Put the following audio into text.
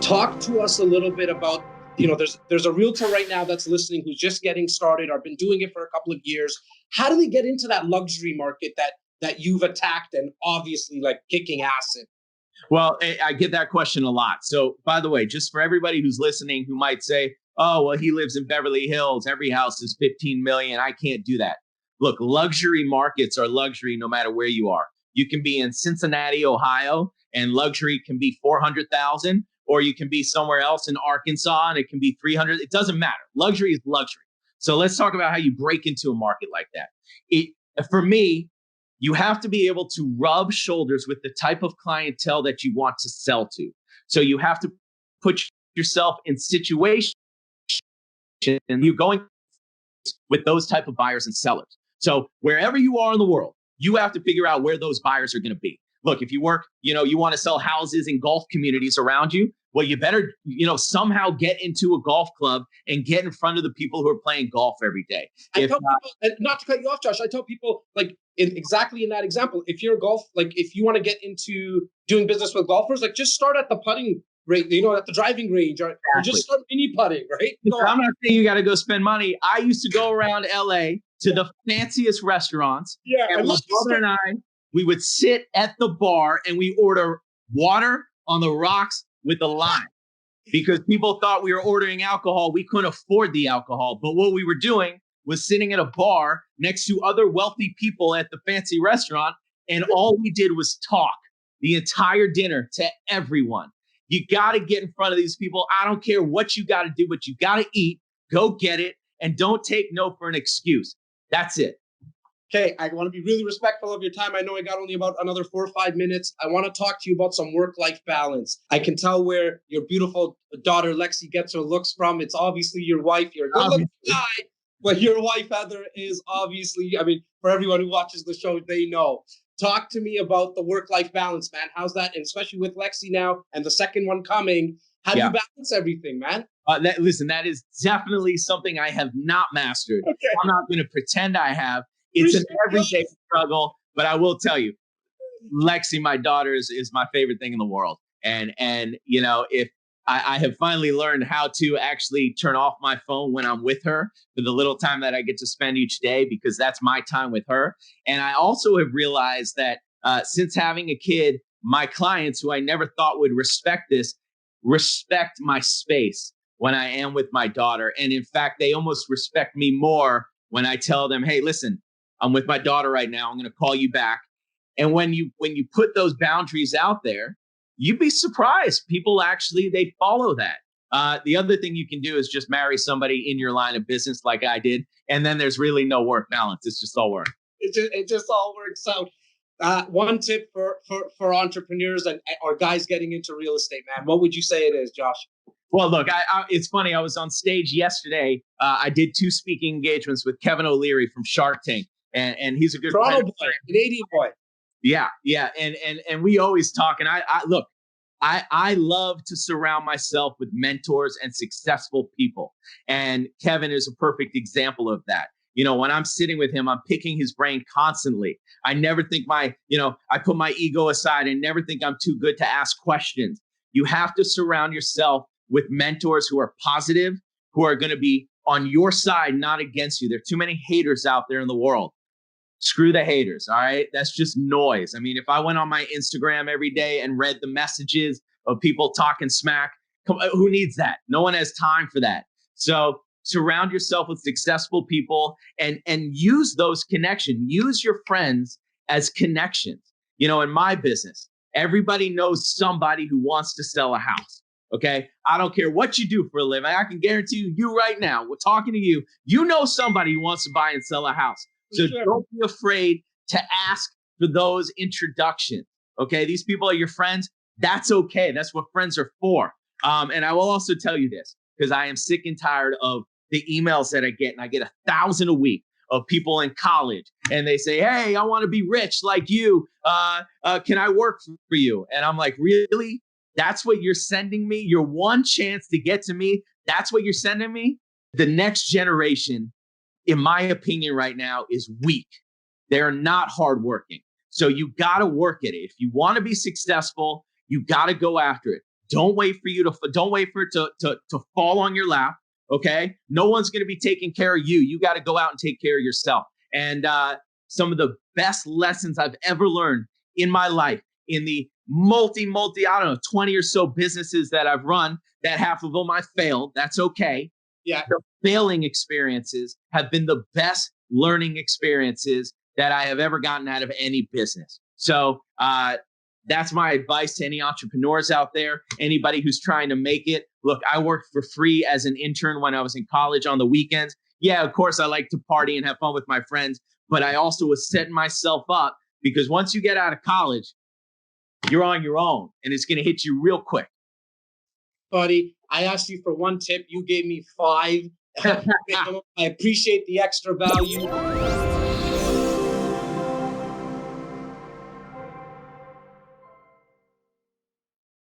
Talk to us a little bit about, there's a realtor right now that's listening who's just getting started or been doing it for a couple of years. How do they get into that luxury market that you've attacked and obviously like kicking ass in? Well, I get that question a lot. So, by the way, just for everybody who's listening who might say, oh, well, he lives in Beverly Hills. Every house is 15 million. I can't do that. Look, luxury markets are luxury no matter where you are. You can be in Cincinnati, Ohio, and luxury can be 400,000, or you can be somewhere else in Arkansas and it can be 300. It doesn't matter. Luxury is luxury. So let's talk about how you break into a market like that. For me, you have to be able to rub shoulders with the type of clientele that you want to sell to. So you have to put yourself in situations and you're going with those type of buyers and sellers. So wherever you are in the world, you have to figure out where those buyers are going to be. Look, if you work, you want to sell houses in golf communities around you, well, you better, somehow get into a golf club and get in front of the people who are playing golf every day. I tell people, not to cut you off, Josh, I tell people like exactly in that example, if you're if you want to get into doing business with golfers, like just start at the putting range, at the driving range or just start mini putting, right? I'm not saying you got to go spend money. I used to go around LA to the fanciest restaurants. Yeah. And my brother and we would sit at the bar and we order water on the rocks with a lime because people thought we were ordering alcohol. We couldn't afford the alcohol. But what we were doing was sitting at a bar next to other wealthy people at the fancy restaurant. And all we did was talk the entire dinner to everyone. You got to get in front of these people. I don't care what you got to do, but you got to eat, go get it, and don't take no for an excuse. That's it. Okay, I want to be really respectful of your time. I know I got only about another 4 or 5 minutes. I want to talk to you about some work-life balance. I can tell where your beautiful daughter, Lexi, gets her looks from. It's obviously your wife. You're a good-looking guy, but your wife, Heather, is obviously, for everyone who watches the show, they know. Talk to me about the work-life balance, man. How's that? And especially with Lexi now and the second one coming, how do you balance everything, man? Listen, that is definitely something I have not mastered. Okay. I'm not going to pretend I have. It's an everyday struggle, but I will tell you, Lexi, my daughter, is my favorite thing in the world. And if I have finally learned how to actually turn off my phone when I'm with her for the little time that I get to spend each day, because that's my time with her. And I also have realized that since having a kid, my clients who I never thought would respect my space when I am with my daughter. And in fact, they almost respect me more when I tell them, hey, listen, I'm with my daughter right now. I'm going to call you back. And when you put those boundaries out there, you'd be surprised. People actually, they follow that. The other thing you can do is just marry somebody in your line of business like I did. And then there's really no work balance. It's just all work. It just all works out. One tip for entrepreneurs or guys getting into real estate, man, what would you say it is, Josh? Well, look, it's funny. I was on stage yesterday. I did 2 speaking engagements with Kevin O'Leary from Shark Tank. And he's a good Toronto boy, Canadian boy. Yeah. And we always talk. And I love to surround myself with mentors and successful people. And Kevin is a perfect example of that. When I'm sitting with him, I'm picking his brain constantly. I never think I put my ego aside and never think I'm too good to ask questions. You have to surround yourself with mentors who are positive, who are going to be on your side, not against you. There are too many haters out there in the world. Screw the haters, all right? That's just noise. I mean, if I went on my Instagram every day and read the messages of people talking smack, who needs that? No one has time for that. So surround yourself with successful people and use those connections. Use your friends as connections. In my business, everybody knows somebody who wants to sell a house. Okay. I don't care what you do for a living. I can guarantee you right now, we're talking to you. You know somebody who wants to buy and sell a house. So don't be afraid to ask for those introductions. Okay. These people are your friends. That's okay. That's what friends are for. And I will also tell you this, because I am sick and tired of the emails that I get, and I get 1,000 a week of people in college, and they say, hey, I want to be rich like you. Can I work for you? And I'm like, really? That's what you're sending me? Your one chance to get to me? That's what you're sending me? The next generation, in my opinion right now, is weak. They're not hardworking. So you got to work at it. If you want to be successful, you got to go after it. Don't wait for it to fall on your lap. Okay. No one's going to be taking care of you. You got to go out and take care of yourself. And some of the best lessons I've ever learned in my life, in the multi, I don't know, 20 or so businesses that I've run, that half of them I failed. That's okay. Yeah. The failing experiences have been the best learning experiences that I have ever gotten out of any business. So that's my advice to any entrepreneurs out there, anybody who's trying to make it. Look, I worked for free as an intern when I was in college on the weekends. Yeah, of course, I like to party and have fun with my friends, but I also was setting myself up because once you get out of college, you're on your own and it's going to hit you real quick. Buddy, I asked you for one tip. You gave me 5. I appreciate the extra value.